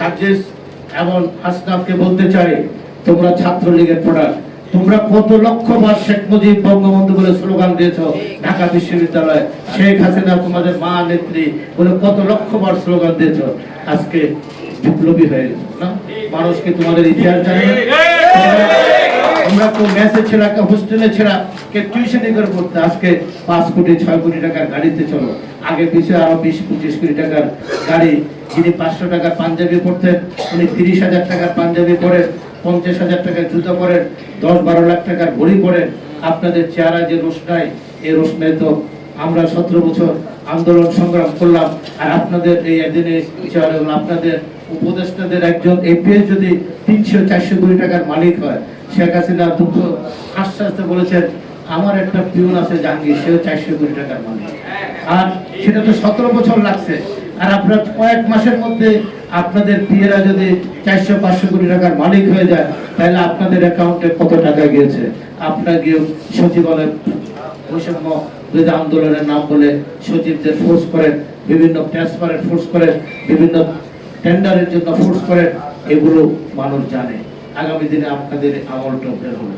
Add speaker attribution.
Speaker 1: সার্জিস এবং হাসনাতকে বলতে চাই, তোমরা ছাত্রলীগের প্রোডাক্ট। তোমরা কত লক্ষবার শেখ মুজিব বঙ্গবন্ধু বলে স্লোগান দিয়েছো ঢাকা বিশ্ববিদ্যালয়ে, শেখ হাসিনা তোমাদের মা নেত্রী বলে কত লক্ষবার স্লোগান দিয়েছো। আজকে বিপ্লবী হয়ে গেছো না? মানুষকে তোমাদের ইতিহাস জানে না। তোমরা তো মেসে ছেড়া, হোস্টেলে ছেড়া, কে টিউশনি করে পড়তে, আজকে 5 কোটি 6 কোটি টাকার গাড়িতে চলো। আগে পিছিয়ে আরো 20-25 কোটি টাকার গাড়ি। যিনি 500 টাকার পাঞ্জাবি পরতেন উনি 30,000 টাকার পাঞ্জাবি পরেন, 50,000 টাকার জুতো পরেন, 10-12 লাখ টাকার ঘড়ি পরেন। আপনাদের চেহারা যে রোশনাই, এই রোশনাই তো আমরা 17 বছর আন্দোলন সংগ্রাম করলাম। আর আপনাদের এই একদিনে চেহারা, আপনাদের উপদেষ্টাদের একজন এপিএস যদি 300-400 কোটি টাকার মালিক হয়, শেখ হাসিনা দুঃখ আস্তে আস্তে বলেছেন আমার একটা পিউন আছে জাহাঙ্গীর, সেও 400 কোটি টাকার মালিক। আর সেটা তো 17 বছর লাগছে। আর আপনার কয়েক মাসের মধ্যে আপনাদের পিয়েরা যদি 400-500 কোটি টাকার মালিক হয়ে যায়, তাহলে আপনাদের অ্যাকাউন্টে কত টাকা গিয়েছে? আপনার গিয়ে সচিবালয় বৈষম্য বিরোধী আন্দোলনের নাম বলে সচিবদের ফোর্স করেন, বিভিন্ন ট্রান্সফারের ফোর্স করেন, বিভিন্ন টেন্ডারের জন্য ফোর্স করেন। এগুলো মানুষ জানে। আগামী দিনে আপনাদের আমলটা বের হবে।